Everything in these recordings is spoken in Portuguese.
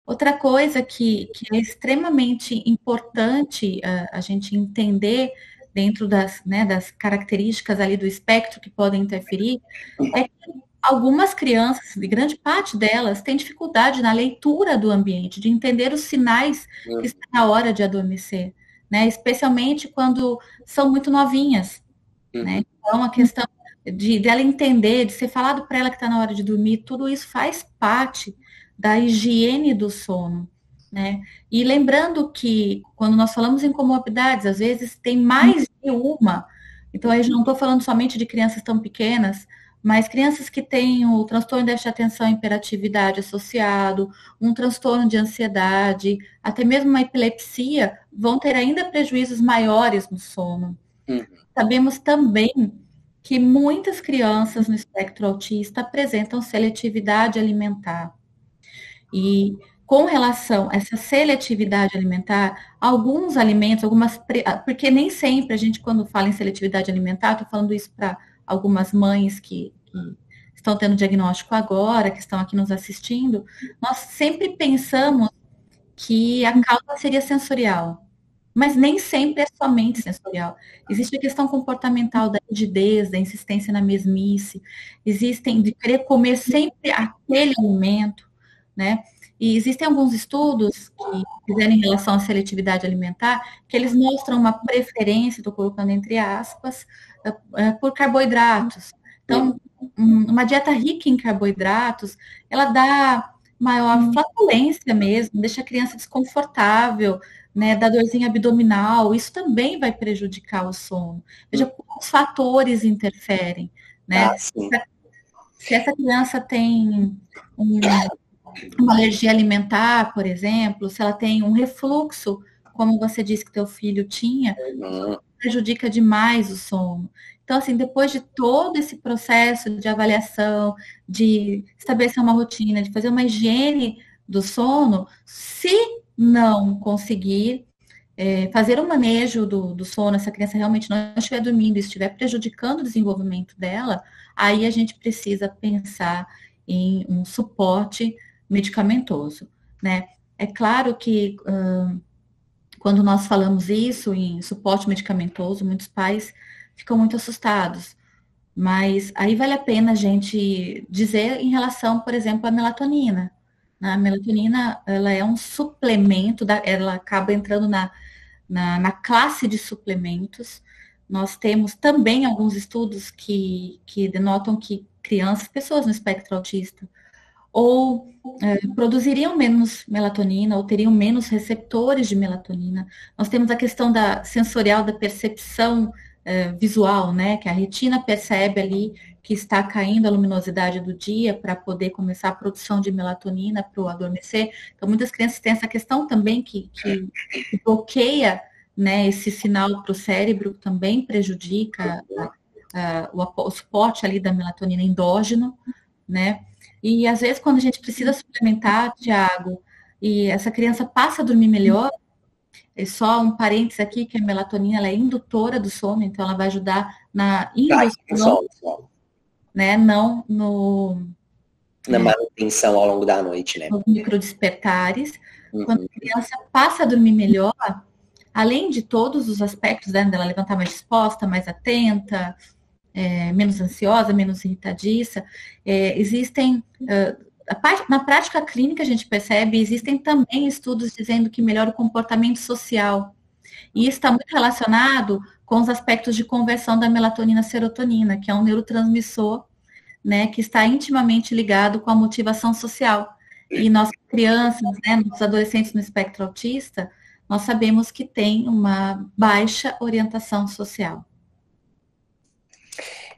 Outra coisa que é extremamente importante a gente entender dentro das características ali do espectro que podem interferir é que algumas crianças, e grande parte delas, têm dificuldade na leitura do ambiente, de entender os sinais que Uhum, está na hora de adormecer, né? Especialmente quando são muito novinhas, né? uhum, Então, a questão dela entender, de ser falado para ela que está na hora de dormir, tudo isso faz parte da higiene do sono, né? E lembrando que quando nós falamos em comorbidades, às vezes tem mais de uma. Então, aí eu não estou falando somente de crianças tão pequenas, mas crianças que têm o transtorno de déficit de atenção e hiperatividade associado, um transtorno de ansiedade, até mesmo uma epilepsia, vão ter ainda prejuízos maiores no sono. uhum. Sabemos também que muitas crianças no espectro autista apresentam seletividade alimentar. E com relação a essa seletividade alimentar, alguns alimentos, porque nem sempre a gente, quando fala em seletividade alimentar, estou falando isso para algumas mães que estão tendo diagnóstico agora, que estão aqui nos assistindo, nós sempre pensamos que a causa seria sensorial. Mas nem sempre é somente sensorial. Existe a questão comportamental da rigidez, da insistência na mesmice, existem de querer comer sempre aquele alimento, né? E existem alguns estudos que fizeram em relação à seletividade alimentar, que eles mostram uma preferência, estou colocando entre aspas, por carboidratos. Uhum. Então, uma dieta rica em carboidratos, ela dá maior flatulência mesmo, deixa a criança desconfortável, né, da dorzinha abdominal, isso também vai prejudicar o sono. Veja quantos fatores interferem, né? Ah, sim. Se essa criança tem uma alergia alimentar, por exemplo, se ela tem um refluxo, como você disse que teu filho tinha, Uhum. prejudica demais o sono. Então, assim, depois de todo esse processo de avaliação, de estabelecer uma rotina, de fazer uma higiene do sono, se não conseguir fazer um manejo do sono, essa criança realmente não estiver dormindo e estiver prejudicando o desenvolvimento dela, aí a gente precisa pensar em um suporte medicamentoso, né? É claro que quando nós falamos isso em suporte medicamentoso, muitos pais ficam muito assustados, mas aí vale a pena a gente dizer em relação, por exemplo, à melatonina. A melatonina, ela é um suplemento, ela acaba entrando na classe de suplementos. Nós temos também alguns estudos que denotam que crianças, pessoas no espectro autista, ou produziriam menos melatonina, ou teriam menos receptores de melatonina. Nós temos a questão da sensorial, da percepção visual, né? Que a retina percebe ali que está caindo a luminosidade do dia para poder começar a produção de melatonina para o adormecer. Então, muitas crianças têm essa questão também que bloqueia, né, esse sinal para o cérebro, também prejudica o suporte ali da melatonina endógeno, né? E às vezes, quando a gente precisa suplementar, Tiago, e essa criança passa a dormir melhor, é só um parênteses aqui, que a melatonina ela é indutora do sono, então ela vai ajudar na Vai, indução, pessoal, né? Não no, na manutenção ao longo da noite, né? nos microdespertares. Quando Uhum. a criança passa a dormir melhor, além de todos os aspectos, né, dela levantar mais disposta, mais atenta, menos ansiosa, menos irritadiça, existem na prática clínica a gente percebe, existem também estudos dizendo que melhora o comportamento social. E isso está muito relacionado com os aspectos de conversão da melatonina à serotonina, que é um neurotransmissor, né, que está intimamente ligado com a motivação social. E nós crianças, né, nossos adolescentes no espectro autista, nós sabemos que tem uma baixa orientação social.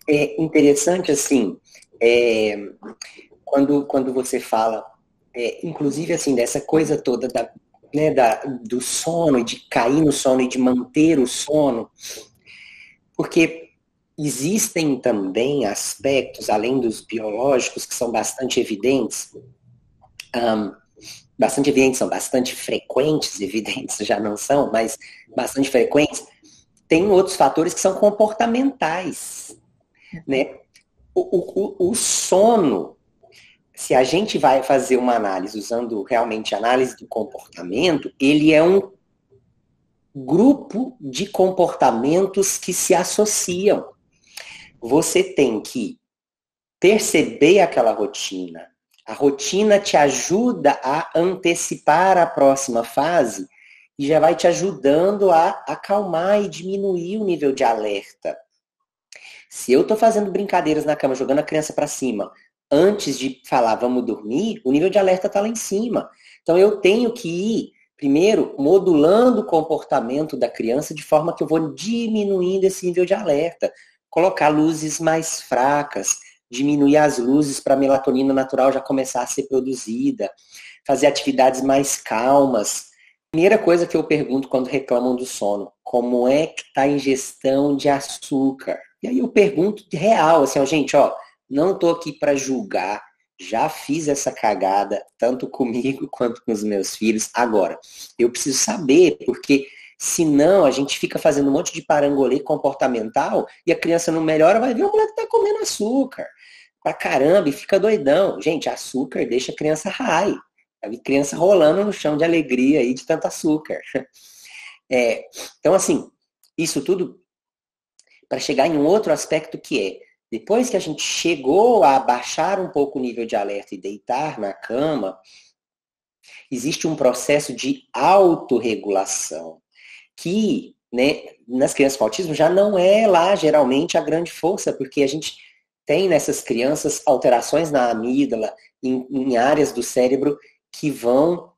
É interessante, assim, é, quando você fala, inclusive, assim, dessa coisa toda né, do sono, e de cair no sono e de manter o sono, porque existem também aspectos, além dos biológicos, que são bastante evidentes, são bastante frequentes, evidentes já não são, mas bastante frequentes. Tem outros fatores que são comportamentais, né? O sono se a gente vai fazer uma análise usando realmente análise do comportamento, ele é um grupo de comportamentos que se associam. Você tem que perceber aquela rotina. A rotina te ajuda a antecipar a próxima fase e já vai te ajudando a acalmar e diminuir o nível de alerta. Se eu estou fazendo brincadeiras na cama, jogando a criança para cima, antes de falar vamos dormir, o nível de alerta está lá em cima. Então eu tenho que ir, primeiro, modulando o comportamento da criança de forma que eu vou diminuindo esse nível de alerta. Colocar luzes mais fracas, diminuir as luzes para a melatonina natural já começar a ser produzida, fazer atividades mais calmas. Primeira coisa que eu pergunto quando reclamam do sono, como é que está a ingestão de açúcar? E aí eu pergunto de real, assim, ó, gente, ó, não estou aqui para julgar, já fiz essa cagada, tanto comigo quanto com os meus filhos. Agora, eu preciso saber, porque senão a gente fica fazendo um monte de parangolê comportamental e a criança não melhora, vai ver o moleque tá comendo açúcar pra caramba e fica doidão. Gente, açúcar deixa a criança high. Eu vi criança rolando no chão de alegria aí de tanto açúcar. Então, assim, isso tudo para chegar em um outro aspecto que é, depois que a gente chegou a abaixar um pouco o nível de alerta e deitar na cama, existe um processo de autorregulação, que, né, nas crianças com autismo já não é lá geralmente a grande força, porque a gente tem nessas crianças alterações na amígdala, em áreas do cérebro que vão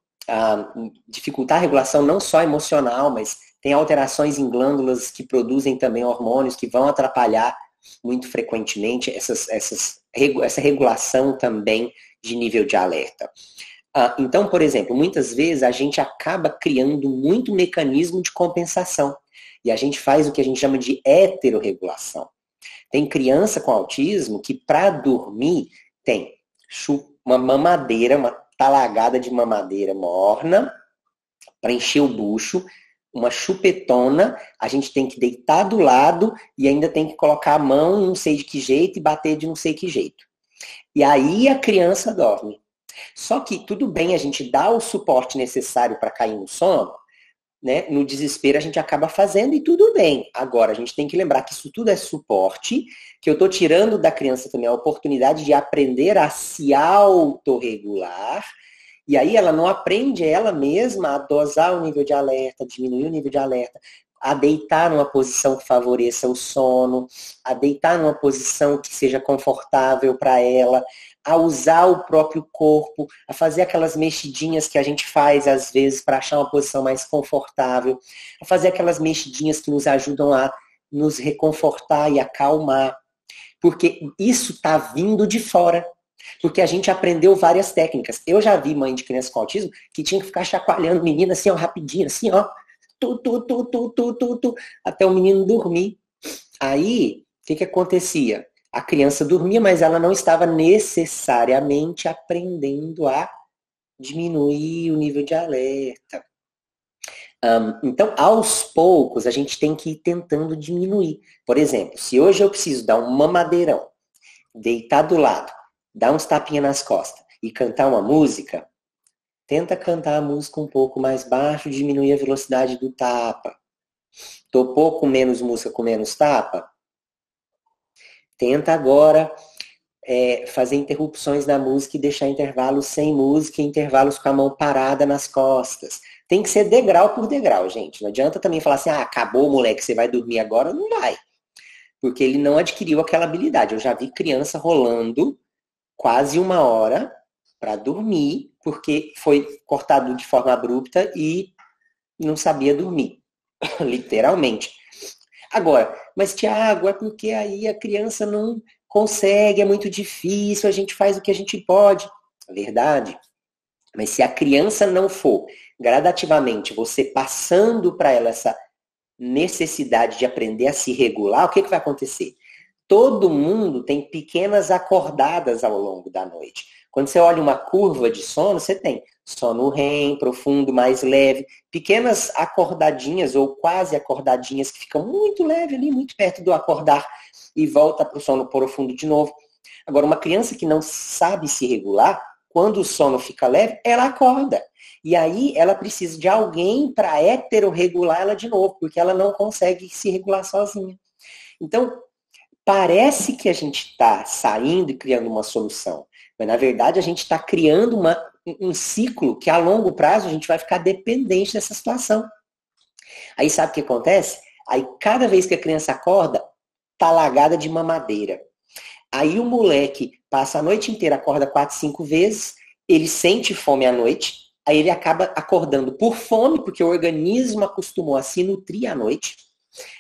dificultar a regulação não só emocional, mas tem alterações em glândulas que produzem também hormônios que vão atrapalhar muito frequentemente essa regulação também de nível de alerta. Então, por exemplo, muitas vezes a gente acaba criando muito mecanismo de compensação. E a gente faz o que a gente chama de heterorregulação. Tem criança com autismo que, para dormir, tem uma mamadeira, uma talagada de mamadeira morna, para encher o bucho, uma chupetona, a gente tem que deitar do lado e ainda tem que colocar a mão não sei de que jeito e bater de não sei que jeito. E aí a criança dorme. Só que tudo bem a gente dá o suporte necessário para cair no sono, né? No desespero a gente acaba fazendo e tudo bem. Agora, a gente tem que lembrar que isso tudo é suporte, que eu estou tirando da criança também a oportunidade de aprender a se autorregular, e aí ela não aprende ela mesma a dosar o nível de alerta, diminuir o nível de alerta, a deitar numa posição que favoreça o sono, a deitar numa posição que seja confortável para ela, a usar o próprio corpo, a fazer aquelas mexidinhas que a gente faz às vezes para achar uma posição mais confortável, a fazer aquelas mexidinhas que nos ajudam a nos reconfortar e acalmar, porque isso está vindo de fora, porque a gente aprendeu várias técnicas. Eu já vi mãe de criança com autismo que tinha que ficar chacoalhando o menino assim, ó, rapidinho, assim, ó, até o menino dormir. Aí, o que acontecia? A criança dormia, mas ela não estava necessariamente aprendendo a diminuir o nível de alerta. Então, aos poucos, a gente tem que ir tentando diminuir. Por exemplo, se hoje eu preciso dar um mamadeirão, deitar do lado, dar uns tapinhas nas costas e cantar uma música, tenta cantar a música um pouco mais baixo, diminuir a velocidade do tapa. Topou com menos música, com menos tapa? Tenta agora fazer interrupções na música e deixar intervalos sem música e intervalos com a mão parada nas costas. Tem que ser degrau por degrau, gente. Não adianta também falar assim, acabou, moleque, você vai dormir agora. Não vai. Porque ele não adquiriu aquela habilidade. Eu já vi criança rolando quase 1 hora para dormir, porque foi cortado de forma abrupta e não sabia dormir. Literalmente. Agora, mas Tiago, é porque aí a criança não consegue, é muito difícil, a gente faz o que a gente pode. Verdade. Mas se a criança não for gradativamente você passando para ela essa necessidade de aprender a se regular, o que vai acontecer? Todo mundo tem pequenas acordadas ao longo da noite. Quando você olha uma curva de sono, você tem sono REM, profundo, mais leve, pequenas acordadinhas ou quase acordadinhas que ficam muito leve ali, muito perto do acordar e volta para o sono profundo de novo. Agora, uma criança que não sabe se regular, quando o sono fica leve, ela acorda. E aí ela precisa de alguém para heterorregular ela de novo, porque ela não consegue se regular sozinha. Então, parece que a gente está saindo e criando uma solução, mas na verdade a gente está criando um ciclo que a longo prazo a gente vai ficar dependente dessa situação. Aí sabe o que acontece? Aí cada vez que a criança acorda, tá lagada de mamadeira. Aí o moleque passa a noite inteira, acorda 4, 5 vezes, ele sente fome à noite, aí ele acaba acordando por fome, porque o organismo acostumou a se nutrir à noite.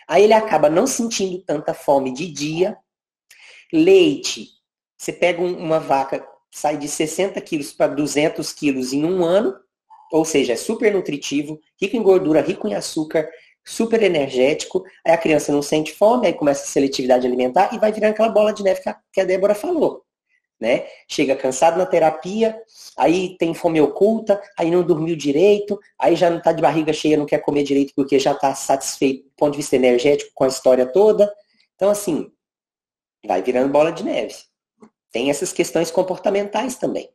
Aí ele acaba não sentindo tanta fome de dia. Leite. Você pega uma vaca, sai de 60 quilos para 200 quilos em um ano, ou seja, é super nutritivo, rico em gordura, rico em açúcar, super energético. Aí a criança não sente fome, aí começa a seletividade alimentar e vai virando aquela bola de neve que a Débora falou. Né? Chega cansado na terapia, aí tem fome oculta, aí não dormiu direito, aí já não está de barriga cheia, não quer comer direito porque já está satisfeito do ponto de vista energético com a história toda. Então, assim, vai virando bola de neve. Tem essas questões comportamentais também.